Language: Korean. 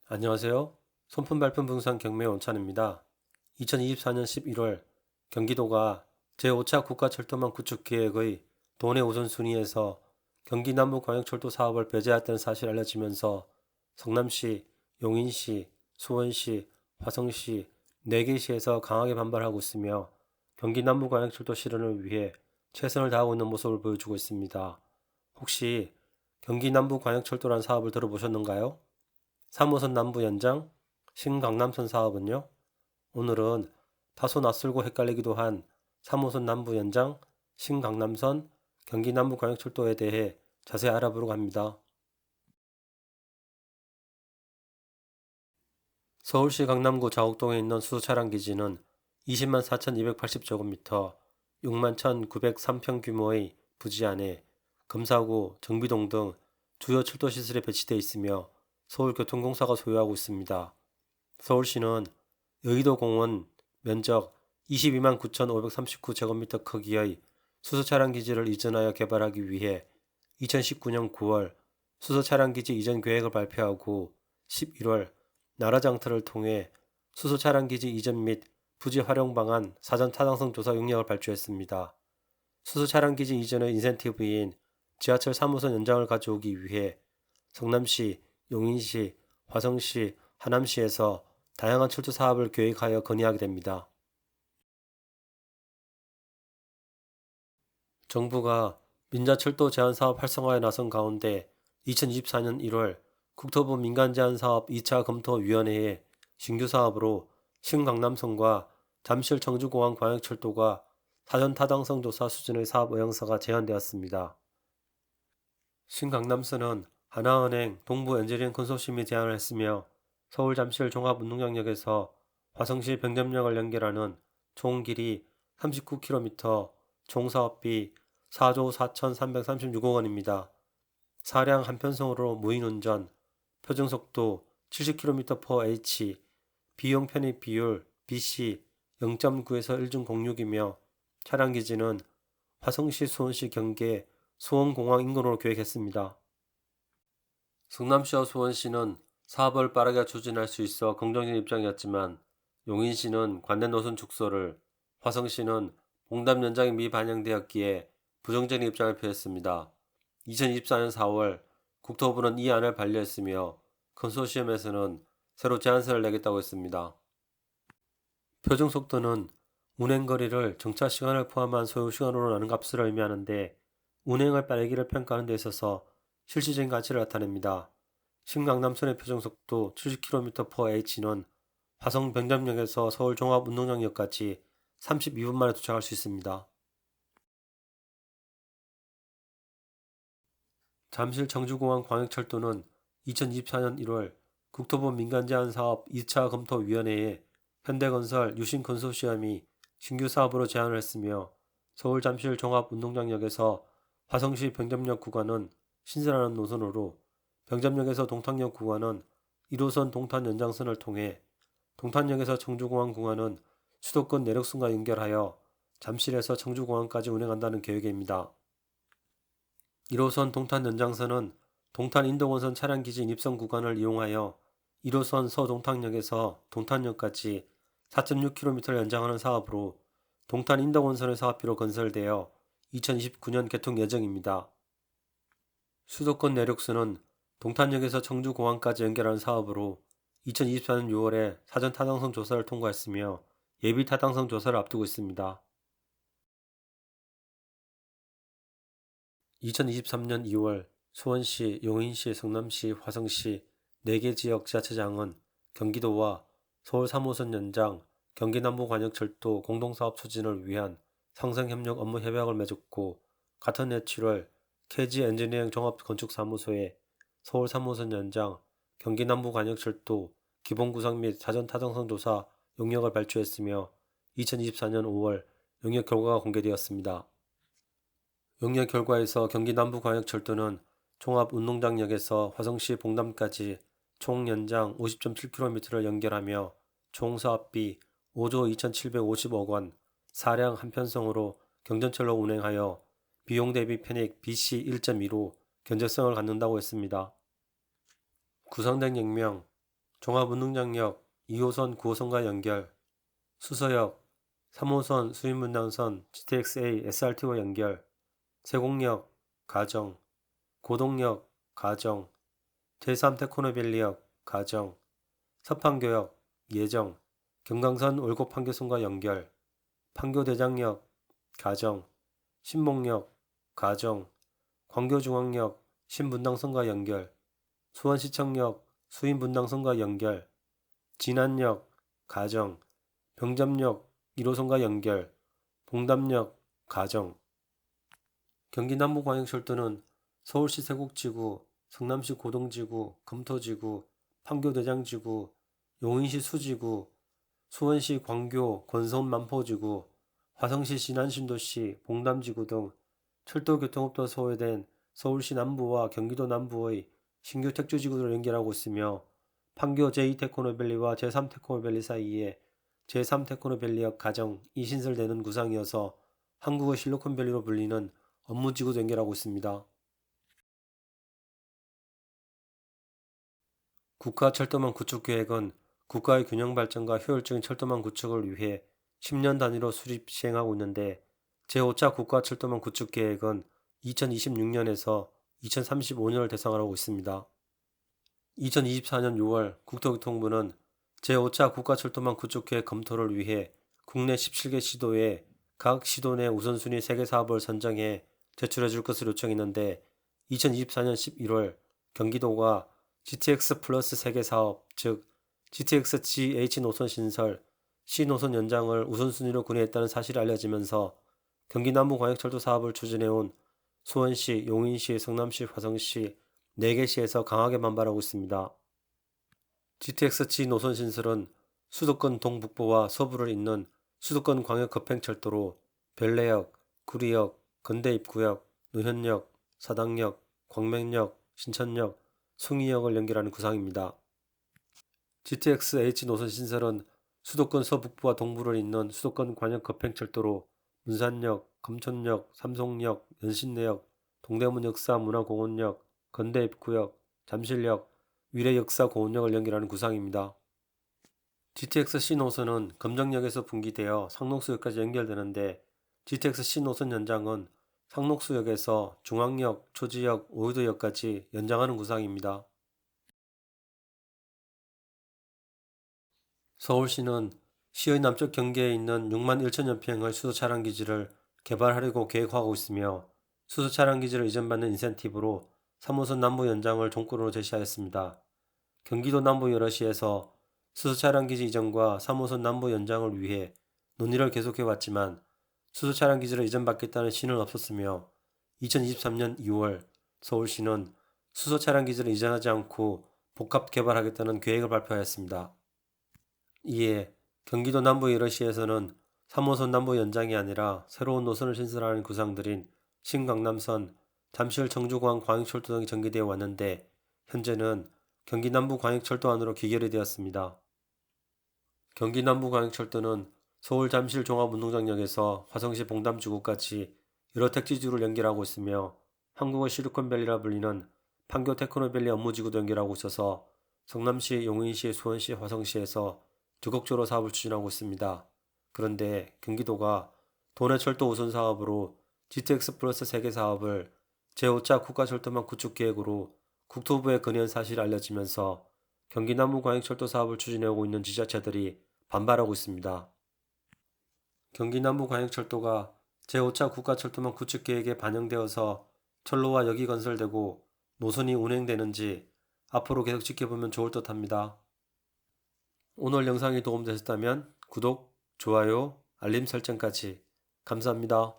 안녕하세요. 손품 발품 분산 경매 원찬입니다. 2024년 11월 경기도가 제5차 국가철도망 구축 계획의 도내 우선순위에서 경기 남부광역철도 사업을 배제했다는 사실이 알려지면서 성남시, 용인시, 수원시, 화성시, 4개 시에서 강하게 반발하고 있으며 경기 남부광역철도 실현을 위해 최선을 다하고 있는 모습을 보여주고 있습니다. 혹시 경기 남부광역철도란 사업을 들어보셨는가요? 3호선 남부 연장, 신강남선 사업은요, 오늘은 다소 낯설고 헷갈리기도 한 3호선 남부 연장, 신강남선, 경기 남부광역철도에 대해 자세히 알아보려고 합니다. 서울시 강남구 자곡동에 있는 수소차량 기지는 20만 4,280제곱미터, 6만 1,903평 규모의 부지 안에 금사구, 정비동 등 주요 철도 시설이 배치되어 있으며 서울교통공사가 소유하고 있습니다. 서울시는 여의도공원 면적 22만 9,539제곱미터 크기의 수소차량 기지를 이전하여 개발하기 위해 2019년 9월 수소차량 기지 이전 계획을 발표하고 11월 나라장터를 통해 수소차량 기지 이전 및 부지 활용 방안 사전 타당성 조사 용역을 발주했습니다. 수소차량 기지 이전의 인센티브인 지하철 3호선 연장을 가져오기 위해 성남시, 용인시, 화성시, 하남시에서 다양한 철도 사업을 계획하여 건의하게 됩니다. 정부가 민자철도 제한사업 활성화에 나선 가운데 2024년 1월 국토부 민간제한사업 2차 검토위원회에 신규 사업으로 신강남선과 잠실 청주공항 광역철도가 사전 타당성 조사 수준의 사업 의향서가 제안되었습니다. 신강남선은 하나은행 동부엔지니어링 컨소시엄이 제안을 했으며 서울 잠실 종합운동장역에서 화성시 병점역을 연결하는 총 길이 39km, 총 사업비 4조 4,336억 원입니다. 사량 한편성으로 무인운전, 표준속도 70km/h, 비용 편입 비율 BC 0.9에서 1중06이며 차량 기지는 화성시, 수원시 경계 수원공항 인근으로 계획했습니다. 성남시와 수원시는 사업을 빠르게 추진할 수 있어 긍정적인 입장이었지만 용인시는 관내 노선 축소를, 화성시는 봉담 연장이 미반영되었기에 부정적인 입장을 표했습니다. 2024년 4월 국토부는 이 안을 반려했으며 컨소시엄에서는 새로 제안서를 내겠다고 했습니다. 표준 속도는 운행거리를 정차 시간을 포함한 소요 시간으로 나눈 값을 의미하는데 운행의 빠르기를 평가하는 데 있어서 실질적인 가치를 나타냅니다. 신강남선의 표준속도 70km/h는 화성 병점역에서 서울 종합운동장역까지 32분 만에 도착할 수 있습니다. 잠실 청주공항 광역철도는 2024년 1월 국토부 민간제한사업 2차 검토위원회에 현대건설 유신컨소시엄이 신규 사업으로 제안을 했으며 서울 잠실 종합운동장역에서 화성시 병점역 구간은 신설하는 노선으로 병점역에서 동탄역 구간은 1호선 동탄 연장선을 통해 동탄역에서 청주공항 구간은 수도권 내륙선과 연결하여 잠실에서 청주공항까지 운행한다는 계획입니다. 1호선 동탄 연장선은 동탄 인도건선 차량기지 입성 구간을 이용하여 1호선 서동탄역에서 동탄역까지 4.6km를 연장하는 사업으로 동탄 인도건선의 사업비로 건설되어 2029년 개통 예정입니다. 수도권 내륙선은 동탄역에서 청주공항까지 연결하는 사업으로 2024년 6월에 사전 타당성 조사를 통과했으며 예비 타당성 조사를 앞두고 있습니다. 2023년 2월 수원시, 용인시, 성남시, 화성시 4개 지역 지자체장은 경기도와 서울 3호선 연장, 경기 남부관역철도 공동사업 추진을 위한 상생협력 업무 협약을 맺었고 같은 해 7월 KG 엔지니어링 종합건축사무소에 서울 3호선 연장, 경기 남부관역철도 기본구상 및 사전 타당성 조사 용역을 발주했으며 2024년 5월 용역 결과가 공개되었습니다. 용역 결과에서 경기 남부광역철도는 종합운동장역에서 화성시 봉담까지 총 연장 50.7km를 연결하며 총 사업비 5조 2,750억 원, 사량 한편성으로 경전철로 운행하여 비용 대비 편익 BC 1.2로 견적성을 갖는다고 했습니다. 구상된 역명 종합운동장역 2호선 9호선과 연결, 수서역 3호선 수인분당선 GTX-A SRT와 연결, 세곡역 가정, 고동역 가정, 제3테크노밸리역 가정, 서판교역 예정, 경강선 올곡판교선과 연결, 판교대장역 가정, 신목역 가정, 광교중앙역 신분당선과 연결, 수원시청역 수인분당선과 연결, 진안역 가정, 병점역 1호선과 연결, 봉담역 가정. 경기 남부광역철도는 서울시 세곡지구, 성남시 고동지구, 금토지구, 판교대장지구, 용인시 수지구, 수원시 광교, 권서운 만포지구, 화성시 신안신도시, 봉담지구 등 철도교통업도 소외된 서울시 남부와 경기도 남부의 신규 택지지구를 연결하고 있으며 판교 제2테크노밸리와 제3테크노밸리 사이에 제3테크노밸리역 가정이 신설되는 구상이어서 한국의 실리콘밸리로 불리는 업무지구도 연결하고 있습니다. 국가철도망 구축계획은 국가의 균형발전과 효율적인 철도망 구축을 위해 10년 단위로 수립 시행하고 있는데 제5차 국가철도망 구축계획은 2026년에서 2035년을 대상으로 있습니다. 2024년 6월 국토교통부는 제5차 국가철도망 구축계획 검토를 위해 국내 17개 시도에 각 시도 내 우선순위 3개 사업을 선정해 제출해 줄 것을 요청했는데 2024년 11월 경기도가 GTX 플러스 3개 사업, 즉 GTX GH 노선 신설, C 노선 연장을 우선순위로 건의했다는 사실이 알려지면서 경기 남부광역철도 사업을 추진해온 수원시, 용인시, 성남시, 화성시 4개 시에서 강하게 반발하고 있습니다. GTX G 노선 신설은 수도권 동북부와 서부를 잇는 수도권 광역 급행철도로 별내역, 구리역, 건대입구역, 노현역, 사당역, 광명역, 신천역, 숭이역을 연결하는 구상입니다. GTX H 노선 신설은 수도권 서북부와 동부를 잇는 수도권 광역 급행철도로 문산역, 금촌역, 삼송역, 연신내역, 동대문 역사문화공원역, 건대입구역, 잠실역, 위례역사공원역을 연결하는 구상입니다. GTX C 노선은 금정역에서 분기되어 상록수역까지 연결되는데 GTX C 노선 연장은 상록수역에서 중앙역, 초지역, 오유도역까지 연장하는 구상입니다. 서울시는 시의 남쪽 경계에 있는 6만 1천여 평의 수소 차량 기지를 개발하려고 계획하고 있으며 수소 차량 기지를 이전받는 인센티브로 3호선 남부 연장을 종권으로 제시하였습니다. 경기도 남부 여러 시에서 수소 차량 기지 이전과 3호선 남부 연장을 위해 논의를 계속해왔지만 수소 차량 기지를 이전받겠다는 시는 없었으며 2023년 2월 서울시는 수소 차량 기지를 이전하지 않고 복합 개발하겠다는 계획을 발표하였습니다. 이에 경기도 남부 여러 시에서는 3호선 남부 연장이 아니라 새로운 노선을 신설하는 구상들인 신강남선, 잠실 청주공항 광역철도 등이 전개되어 왔는데 현재는 경기 남부 광역철도 안으로 기결이 되었습니다. 경기 남부 광역철도는 서울 잠실 종합운동장역에서 화성시 봉담지구까지 여러 택지지구를 연결하고 있으며 한국의 실리콘밸리라 불리는 판교 테크노밸리 업무지구도 연결하고 있어서 성남시, 용인시, 수원시, 화성시에서 적극적으로 사업을 추진하고 있습니다. 그런데 경기도가 도내철도 우선 사업으로 GTX 플러스 3개 사업을 제5차 국가철도망 구축계획으로 국토부에 건의한 사실이 알려지면서 경기 남부광역철도 사업을 추진해오고 있는 지자체들이 반발하고 있습니다. 경기 남부광역철도가 제5차 국가철도망 구축계획에 반영되어서 철로와 역이 건설되고 노선이 운행되는지 앞으로 계속 지켜보면 좋을 듯합니다. 오늘 영상이 도움되셨다면 구독, 좋아요, 알림 설정까지 감사합니다.